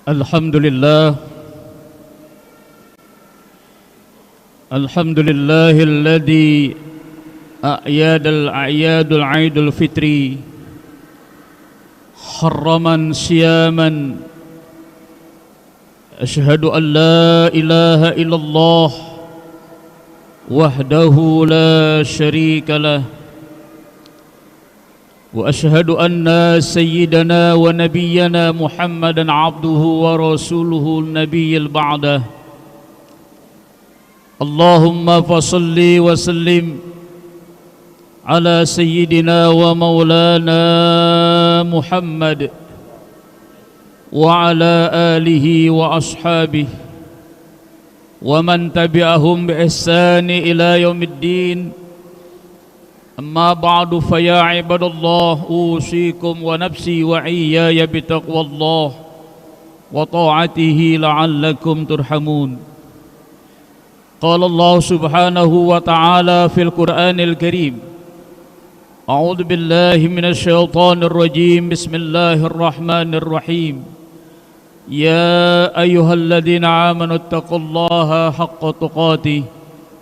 Alhamdulillah, alhamdulillahilladzi a'yadul aidul fitri harraman siyaman. Asyhadu an la ilaha illallah wahdahu la syarika lah, wa asyhadu anna sayyidana wa nabiyyana Muhammadan abduhu wa rasuluhu nabiyyil ba'dah. Allahumma fasalli wa sallim ala sayyidina wa maulana Muhammad wa ala alihi wa ashabihi wa man tabi'ahum bi ihsani ila yaumiddin. Amma ba'du, fa ya ibadallah, usikum wa nafsi wa iyaya bitaqwallah wa ta'atihi la'allakum turhamun. Qala Allah subhanahu wa ta'ala fil Qur'anil Karim, a'udzu billahi minasy syaithanir rajim, bismillahir rahmanir rahim. Ya ayyuhalladzina amanu taqullaha haqqa tuqatih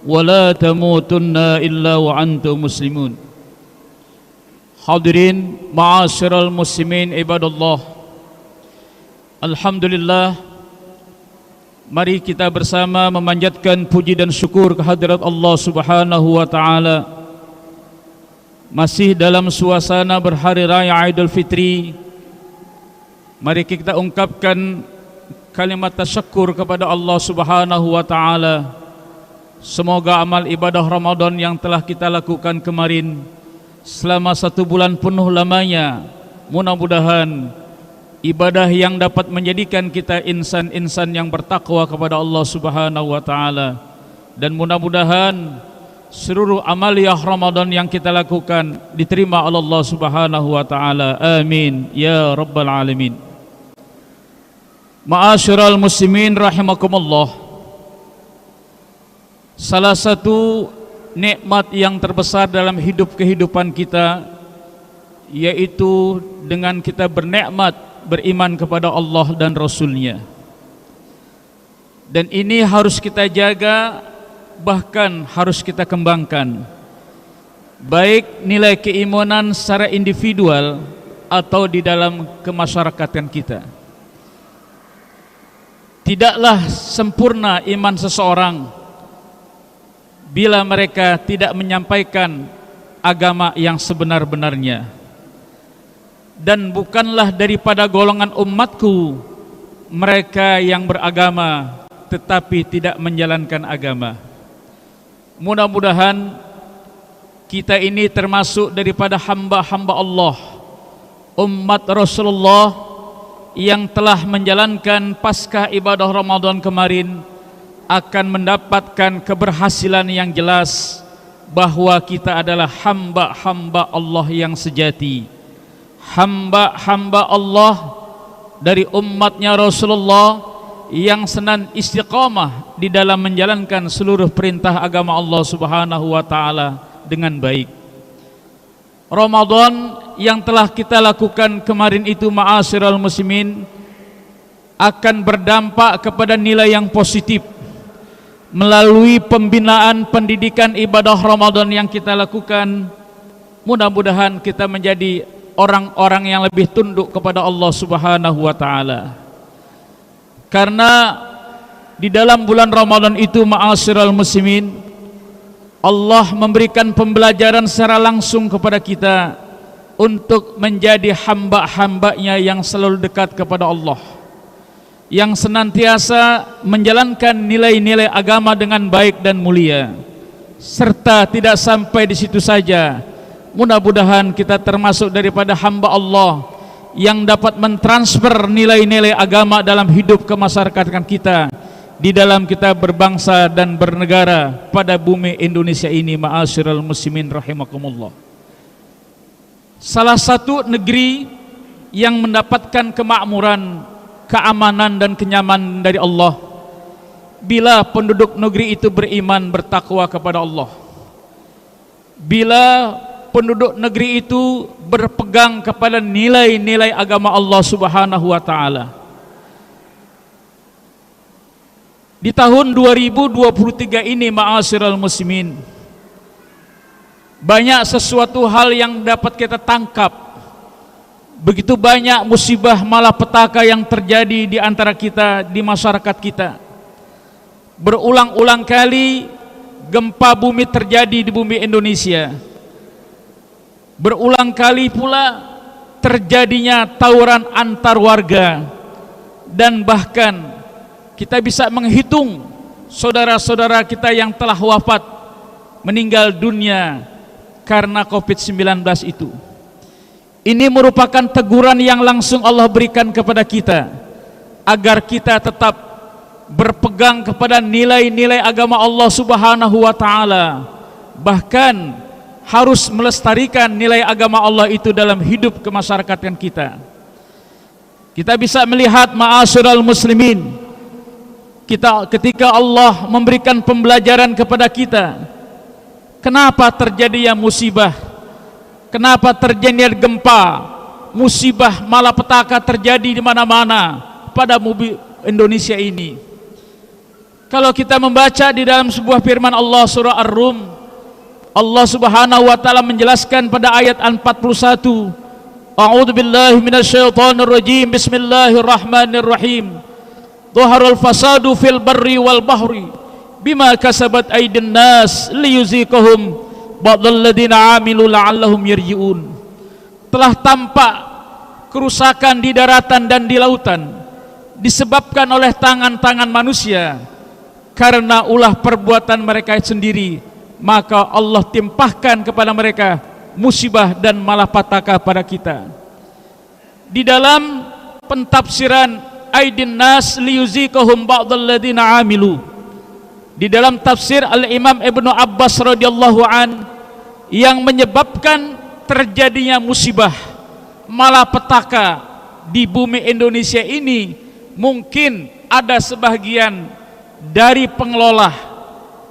wa la tamutunna illa wa antum muslimun. Hadirin ma'asyiral muslimin ibadallah, alhamdulillah, mari kita bersama memanjatkan puji dan syukur kehadirat Allah subhanahu wa ta'ala. Masih dalam suasana berhari raya Idul Fitri, mari kita ungkapkan kalimat tasyakkur kepada Allah subhanahu wa ta'ala. Semoga amal ibadah Ramadan yang telah kita lakukan kemarin selama 1 bulan penuh lamanya, mudah-mudahan ibadah yang dapat menjadikan kita insan-insan yang bertakwa kepada Allah subhanahu wa ta'ala. Dan mudah-mudahan seluruh amaliyah Ramadan yang kita lakukan diterima oleh Allah subhanahu wa ta'ala. Amin ya rabbal alamin. Ma'asyiral muslimin rahimakumullah, salah satu nikmat yang terbesar dalam kehidupan kita yaitu dengan kita bernikmat beriman kepada Allah dan Rasul-Nya. Dan ini harus kita jaga, bahkan harus kita kembangkan, baik nilai keimanan secara individual atau di dalam kemasyarakatan kita. Tidaklah sempurna iman seseorang bila mereka tidak menyampaikan agama yang sebenar-benarnya. Dan bukanlah daripada golongan umatku mereka yang beragama tetapi tidak menjalankan agama. Mudah-mudahan kita ini termasuk daripada hamba-hamba Allah, umat Rasulullah yang telah menjalankan pasca ibadah Ramadan kemarin, akan mendapatkan keberhasilan yang jelas bahwa kita adalah hamba-hamba Allah yang sejati, hamba-hamba Allah dari umatnya Rasulullah yang senang istiqamah di dalam menjalankan seluruh perintah agama Allah subhanahu wa ta'ala dengan baik. Ramadan yang telah kita lakukan kemarin itu, ma'asyiral muslimin, akan berdampak kepada nilai yang positif melalui pembinaan pendidikan ibadah Ramadan yang kita lakukan. Mudah-mudahan kita menjadi orang-orang yang lebih tunduk kepada Allah subhanahu wa ta'ala. Karena di dalam bulan Ramadan itu, ma'asyiral muslimin, Allah memberikan pembelajaran secara langsung kepada kita untuk menjadi hamba-hambanya yang selalu dekat kepada Allah, yang senantiasa menjalankan nilai-nilai agama dengan baik dan mulia. Serta tidak sampai di situ saja, mudah-mudahan kita termasuk daripada hamba Allah yang dapat mentransfer nilai-nilai agama dalam hidup kemasyarakatan kita, di dalam kita berbangsa dan bernegara pada bumi Indonesia ini. Ma'asyiral muslimin rahimakumullah, salah satu negeri yang mendapatkan kemakmuran, keamanan dan kenyamanan dari Allah bila penduduk negeri itu beriman, bertakwa kepada Allah. Bila penduduk negeri itu berpegang kepada nilai-nilai agama Allah subhanahu wa ta'ala. Di tahun 2023 ini, ma'asyiral muslimin, banyak sesuatu hal yang dapat kita tangkap. Begitu banyak musibah malapetaka yang terjadi di antara kita, di masyarakat kita. Berulang-ulang kali gempa bumi terjadi di bumi Indonesia. Berulang kali pula terjadinya tawuran antar warga. Dan bahkan kita bisa menghitung saudara-saudara kita yang telah wafat, meninggal dunia karena COVID-19 itu. Ini merupakan teguran yang langsung Allah berikan kepada kita, agar kita tetap berpegang kepada nilai-nilai agama Allah Subhanahu wa Ta'ala, bahkan harus melestarikan nilai agama Allah itu dalam hidup kemasyarakatan kita. Kita bisa melihat, ma'asyiral muslimin, ketika Allah memberikan pembelajaran kepada kita, kenapa terjadinya musibah, kenapa terjadinya gempa, musibah malapetaka terjadi di mana-mana pada bumi Indonesia ini. Kalau kita membaca di dalam sebuah firman Allah surah Ar-Rum, Allah Subhanahu wa Ta'ala menjelaskan pada ayat 41, A'udzu billahi minasyaitonir rajim, bismillahirrahmanirrahim. Dhaharul fasadu fil barri wal bahri bima kasabat aydin nas liyuziqahum ba'dal ladzina 'amilu la'allahum yarji'un. Telah tampak kerusakan di daratan dan di lautan disebabkan oleh tangan-tangan manusia karena ulah perbuatan mereka sendiri, maka Allah timpahkan kepada mereka musibah dan malapetaka pada kita. Di dalam pentafsiran aydin nas liyuziqahum ba'dal ladzina 'amilu, di dalam tafsir Al-Imam Ibnu Abbas radhiyallahu an, yang menyebabkan terjadinya musibah malapetaka di bumi Indonesia ini, mungkin ada sebagian dari pengelola,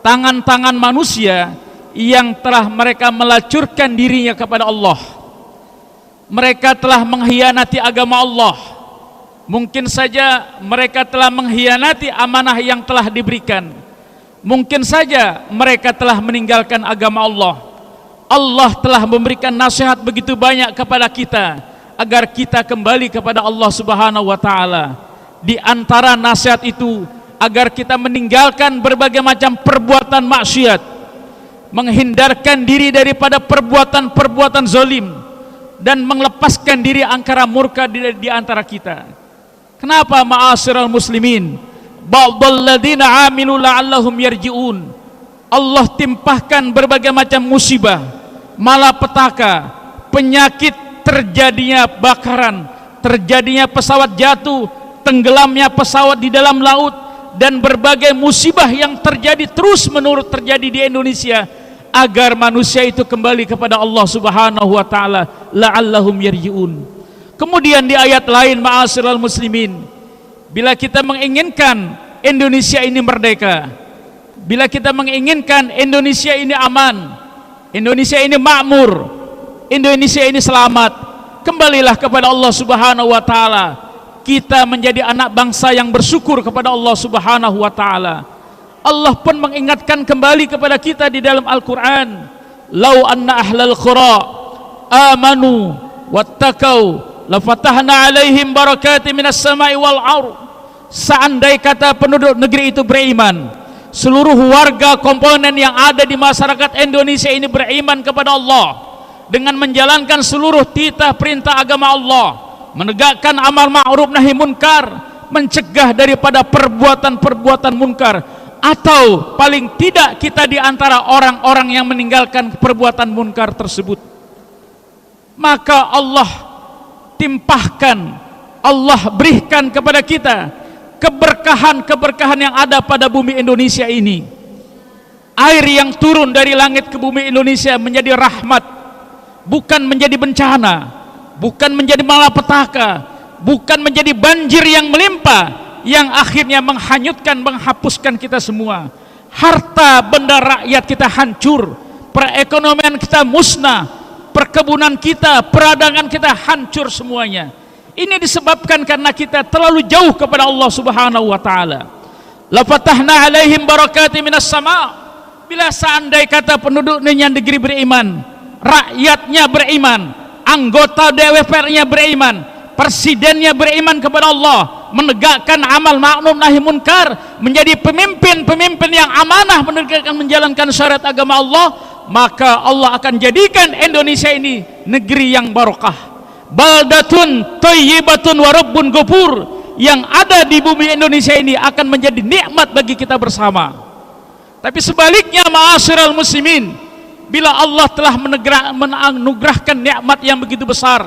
tangan-tangan manusia yang telah mereka melacurkan dirinya kepada Allah. Mereka telah mengkhianati agama Allah. Mungkin saja mereka telah mengkhianati amanah yang telah diberikan. Mungkin saja mereka telah meninggalkan agama Allah. Allah telah memberikan nasihat begitu banyak kepada kita agar kita kembali kepada Allah Subhanahu wa Ta'ala. Di antara nasihat itu, agar kita meninggalkan berbagai macam perbuatan maksiat, menghindarkan diri daripada perbuatan-perbuatan zalim, dan melepaskan diri angkara murka di antara kita. Kenapa, ma'asyiral muslimin? Ba'dal ladzina 'amilu la'allahum yarji'un. Allah timpahkan berbagai macam musibah, malapetaka, penyakit, terjadinya bakaran, terjadinya pesawat jatuh, tenggelamnya pesawat di dalam laut, dan berbagai musibah yang terjadi terus-menerus terjadi di Indonesia, agar manusia itu kembali kepada Allah Subhanahu wa Ta'ala, la'allahum yarji'un. Kemudian di ayat lain, ma'asyiral muslimin, bila kita menginginkan Indonesia ini merdeka, bila kita menginginkan Indonesia ini aman, Indonesia ini makmur, Indonesia ini selamat, kembalilah kepada Allah Subhanahu wa Ta'ala. Kita menjadi anak bangsa yang bersyukur kepada Allah Subhanahu wa Ta'ala. Allah pun mengingatkan kembali kepada kita di dalam Al-Quran, lau anna ahlal qura amanu wattaqau lafatahna alaihim barakati minas samai wal ardh. Seandai kata penduduk negeri itu beriman, seluruh warga komponen yang ada di masyarakat Indonesia ini beriman kepada Allah, dengan menjalankan seluruh titah perintah agama Allah, menegakkan amal ma'ruf nahi munkar, mencegah daripada perbuatan-perbuatan munkar, atau paling tidak kita di antara orang-orang yang meninggalkan perbuatan munkar tersebut, maka Allah timpahkan, Allah berikan kepada kita keberkahan-keberkahan yang ada pada bumi Indonesia ini. Air yang turun dari langit ke bumi Indonesia menjadi rahmat, bukan menjadi bencana, bukan menjadi malapetaka, bukan menjadi banjir yang melimpah, yang akhirnya menghanyutkan, menghapuskan kita semua. Harta benda rakyat kita hancur, perekonomian kita musnah, perkebunan kita, perdagangan kita hancur semuanya. Ini disebabkan karena kita terlalu jauh kepada Allah Subhanahu wa Ta'ala. La fatahna alaihim barakatim minas sama. Bila seandai kata penduduknya negeri beriman, rakyatnya beriman, anggota DPR-nya beriman, presidennya beriman kepada Allah, menegakkan amal ma'ruf nahi munkar, menjadi pemimpin-pemimpin yang amanah menjalankan syariat agama Allah, maka Allah akan jadikan Indonesia ini negeri yang barokah. Baldatun thayyibatun wa rabbun ghafur, yang ada di bumi Indonesia ini akan menjadi nikmat bagi kita bersama. Tapi sebaliknya, ma'asyiral muslimin, bila Allah telah menganugerahkan nikmat yang begitu besar,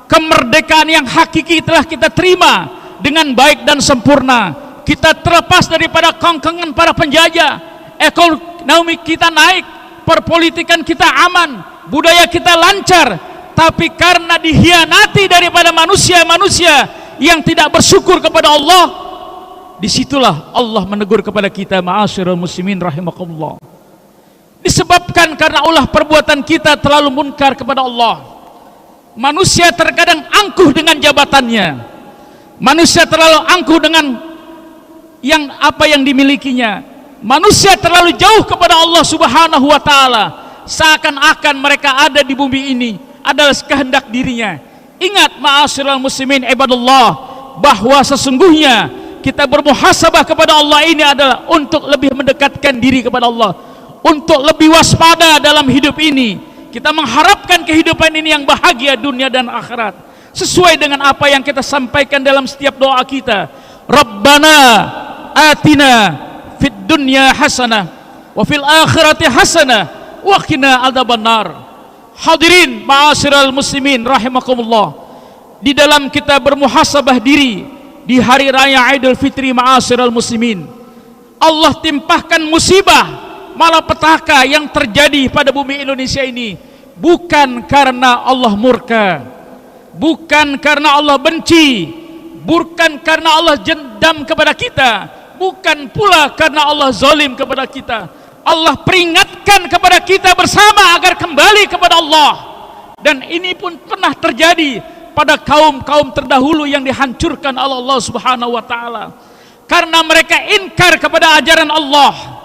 kemerdekaan yang hakiki telah kita terima dengan baik dan sempurna, kita terlepas daripada kongkongan para penjajah, ekonomi kita naik, perpolitikan kita aman, budaya kita lancar, tapi karena dihianati daripada manusia-manusia yang tidak bersyukur kepada Allah, disitulah Allah menegur kepada kita, ma'asyiral muslimin rahimakumullah. Disebabkan karena ulah perbuatan kita terlalu munkar kepada Allah. Manusia terkadang angkuh dengan jabatannya, manusia terlalu angkuh dengan apa yang dimilikinya, manusia terlalu jauh kepada Allah subhanahu wa ta'ala, seakan-akan mereka ada di bumi ini adalah kehendak dirinya. Ingat ma'asyiral muslimin ibadallah, bahwa sesungguhnya kita bermuhasabah kepada Allah ini adalah untuk lebih mendekatkan diri kepada Allah, untuk lebih waspada dalam hidup ini. Kita mengharapkan kehidupan ini yang bahagia dunia dan akhirat, sesuai dengan apa yang kita sampaikan dalam setiap doa kita. Rabbana atina fid dunya hasanah wa fil akhirati hasanah wa qina adzabannar. Hadirin ma'asyiral muslimin rahimakumullah, di dalam kita bermuhasabah diri di hari raya Idul Fitri, ma'asyiral muslimin, Allah timpahkan musibah malapetaka yang terjadi pada bumi Indonesia ini bukan karena Allah murka, bukan karena Allah benci, bukan karena Allah dendam kepada kita, bukan pula karena Allah zalim kepada kita. Allah peringatkan kepada kita bersama agar kembali kepada Allah. Dan ini pun pernah terjadi pada kaum-kaum terdahulu yang dihancurkan oleh Allah subhanahu wa ta'ala, karena mereka inkar kepada ajaran Allah.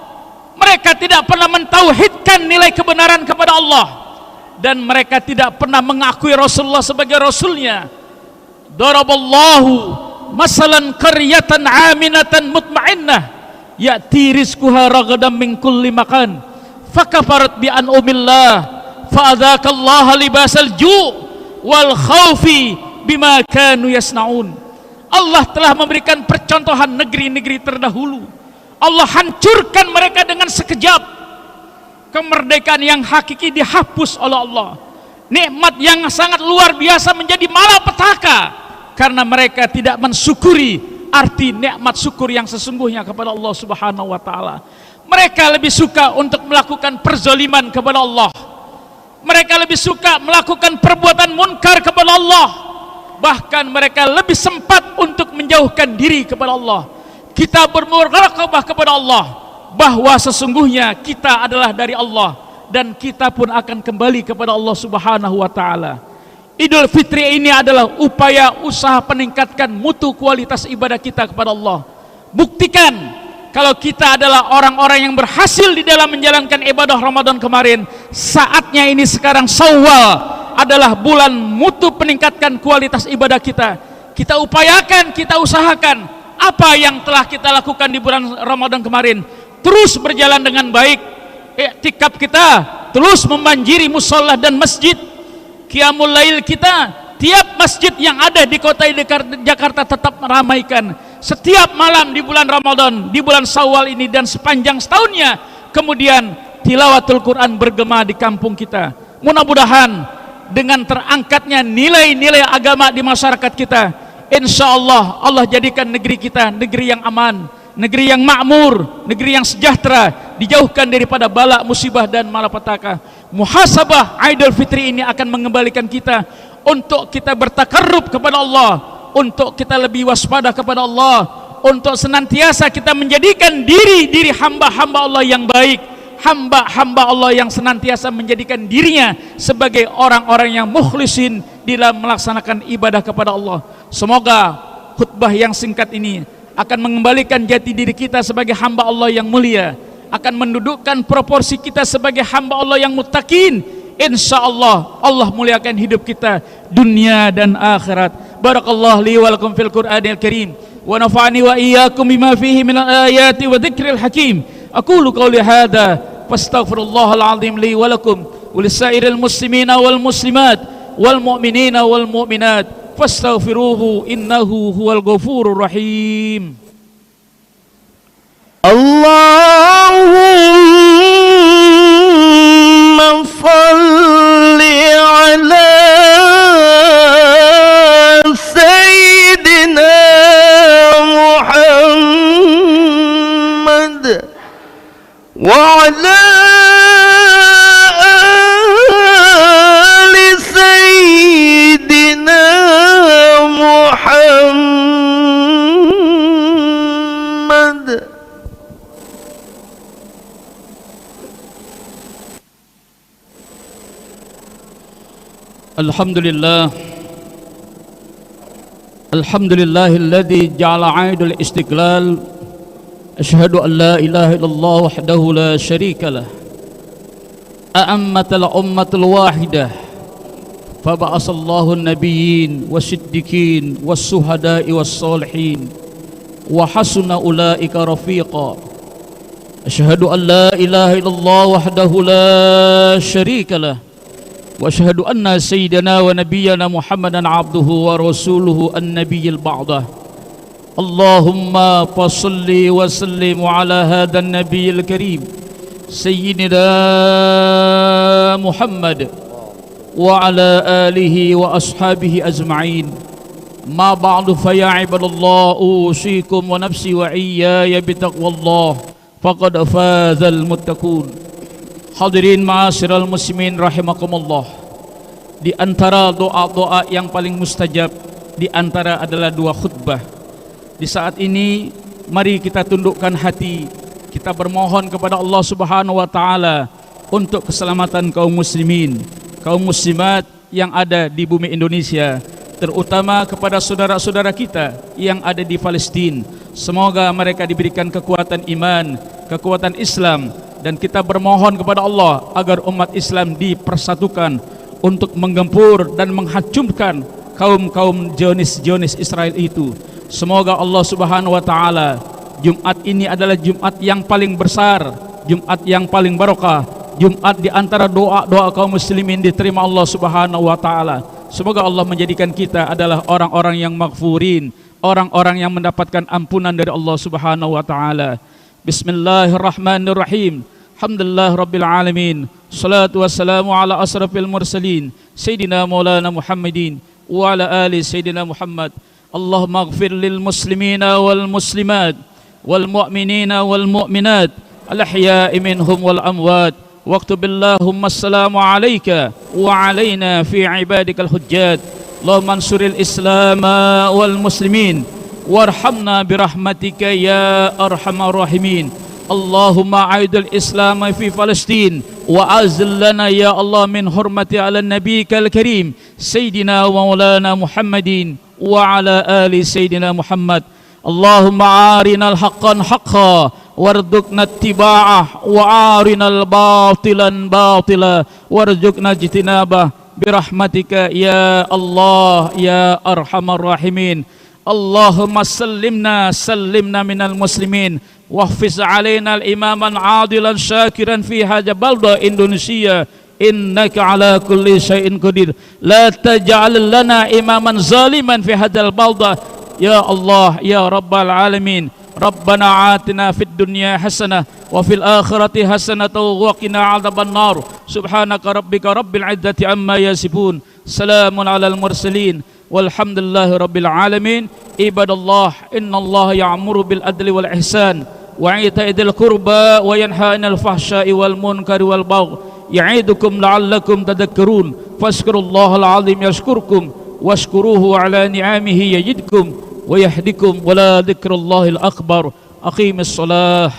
Mereka tidak pernah mentauhidkan nilai kebenaran kepada Allah, dan mereka tidak pernah mengakui Rasulullah sebagai Rasulnya. Daraballahu masalan qaryatan aminatan mutmainnah ya'ti rizquha ragadan min kulli makan fakafarat bi an'umillah fa'adhaqallaha libasal ju' wal khawfi bima kanu yasnaun. Allah telah memberikan percontohan negeri-negeri terdahulu. Allah hancurkan mereka dengan sekejap. Kemerdekaan yang hakiki dihapus oleh Allah. Nikmat yang sangat luar biasa menjadi malapetaka karena mereka tidak mensyukuri arti nikmat syukur yang sesungguhnya kepada Allah subhanahu wa ta'ala. Mereka lebih suka untuk melakukan perzaliman kepada Allah. Mereka lebih suka melakukan perbuatan munkar kepada Allah. Bahkan mereka lebih sempat untuk menjauhkan diri kepada Allah. Kita bermuraqabah kepada Allah bahwa sesungguhnya kita adalah dari Allah, dan kita pun akan kembali kepada Allah subhanahu wa ta'ala. Idul Fitri ini adalah upaya usaha peningkatkan mutu kualitas ibadah kita kepada Allah. Buktikan kalau kita adalah orang-orang yang berhasil di dalam menjalankan ibadah Ramadan kemarin. Saatnya ini sekarang Syawal adalah bulan mutu peningkatkan kualitas ibadah kita. Kita upayakan, kita usahakan apa yang telah kita lakukan di bulan Ramadan kemarin terus berjalan dengan baik. Iktikaf kita terus membanjiri mushola dan masjid. Qiyamul lail kita, tiap masjid yang ada di kota Jakarta tetap meramaikan setiap malam di bulan Ramadan, di bulan Syawal ini, dan sepanjang setahunnya. Kemudian tilawatul Quran bergema di kampung kita. Mudah-mudahan dengan terangkatnya nilai-nilai agama di masyarakat kita, insya Allah Allah jadikan negeri kita negeri yang aman, negeri yang makmur, negeri yang sejahtera, dijauhkan daripada bala, musibah dan malapetaka. Muhasabah Idul Fitri ini akan mengembalikan kita untuk kita bertakarrub kepada Allah, untuk kita lebih waspada kepada Allah, untuk senantiasa kita menjadikan diri hamba-hamba Allah yang baik, hamba-hamba Allah yang senantiasa menjadikan dirinya sebagai orang-orang yang mukhlisin dalam melaksanakan ibadah kepada Allah. Semoga khutbah yang singkat ini akan mengembalikan jati diri kita sebagai hamba Allah yang mulia, akan mendudukkan proporsi kita sebagai hamba Allah yang muttaqin. Insyaallah Allah muliakan hidup kita dunia dan akhirat. Barakallahu li wa lakum fil Qur'anil Karim wa nafa'ani wa iyyakum bima fihi minal ayati wa dzikril hakim. Aqulu qawli hadza fastaghfirullahal azim li wa lakum wa lisairil muslimina wal muslimat wal mu'minina wal mu'minat fastaghfiruhu innahu huwal ghafurur rahim. Allahumma salli ala Sayyidina Muhammad wa ala ali Sayyidina Muhammad. Alhamdulillah, alhamdulillahilladzi ja'ala 'aidul istiqlal. Asyhadu an la ilaha illallah wahdahu la syarika lah. A'ammatal ummatul wahidah. Faba'asallahu an-nabiyyin wasiddiqin was-suhada'i was-solihin wa hasuna ulaika rafiqa. Asyhadu an la ilaha illallah wahdahu la syarika lah. Wa asyhadu anna sayyidana wa nabiyyana Muhammadan abduhu wa rasuluhu an-nabiyyil ba'dah. Allahumma fassalli wa sallim ala hadan nabiyyil karim sayyidina Muhammad wa ala alihi wa ashabihi ajma'in. Ma ba'du fa ya ibadallah, usikum wa nafsi wa iyaya bitaqwallah faqad fazal muttaqun. Hadirin ma'asyiral muslimin rahimakumullah. Di antara doa-doa yang paling mustajab di antara adalah dua khutbah. Di saat ini mari kita tundukkan hati, kita bermohon kepada Allah Subhanahu wa taala untuk keselamatan kaum muslimin, kaum muslimat yang ada di bumi Indonesia, terutama kepada saudara-saudara kita yang ada di Palestina. Semoga mereka diberikan kekuatan iman, kekuatan Islam, dan kita bermohon kepada Allah agar umat Islam dipersatukan untuk menggempur dan menghancurkan kaum-kaum Zionis Israel itu. Semoga Allah Subhanahu wa taala, Jumat ini adalah Jumat yang paling besar, Jumat yang paling barokah, Jumat di antara doa-doa kaum muslimin diterima Allah Subhanahu wa taala. Semoga Allah menjadikan kita adalah orang-orang yang maghfurin, orang-orang yang mendapatkan ampunan dari Allah Subhanahu wa taala. Bismillahirrahmanirrahim. Alhamdulillah Rabbil Alamin. Salatu wassalamu ala asrafil mursalin Sayyidina Maulana Muhammadin wa ala ali Sayyidina Muhammad. Allahumma ighfir lil muslimina wal muslimat wal mu'minina wal mu'minat al ahya'i minhum wal amwat. Waktub Allahumma assalamu alayka wa alayna fi ibadikal hujjat. Allahumma ansuril islama wal muslimin warhamna birahmatika ya arhamar rahimin. Allahumma aidil Islam fi Palestin wa azil lana ya Allah min hurmati ala nabiyikal karim Sayyidina wa maulana Muhammadin wa ala ali Sayyidina Muhammad. Allahumma arinal haqqan haqqa warzuqna ittiba'ah wa arinal batilan batila warzuqna ijtinabah birahmatika ya Allah ya arhamar rahimin. Allahumma sallimna minal muslimin wahfiz alaina al-imaman adilan syakiran fi hadha balda Indonesia innaka ala kulli syai'in qadir. La taj'al lana imaman zaliman fi hadzal balda ya Allah ya rabbal alamin. Rabbana atina fid dunya hasanah wa fil akhirati hasanah wa qina adzaban nar. Subhanaka rabbika rabbil izzati amma yasifun. Salamun alal mursalin walhamdulillahi rabbil alamin. Ibadallah, innallaha ya'muru bil adli wal ihsan wa ita'idil qurba wa yanha 'anil fahsya'i wal munkari wal baghi ya'idukum la'allakum tadhakkarun. Fazkurullahal 'azim yashkurkum washkuruhu 'ala ni'amihi yazidkum wa yahdikum wa la dzikrullahil akbar. Aqimis shalah.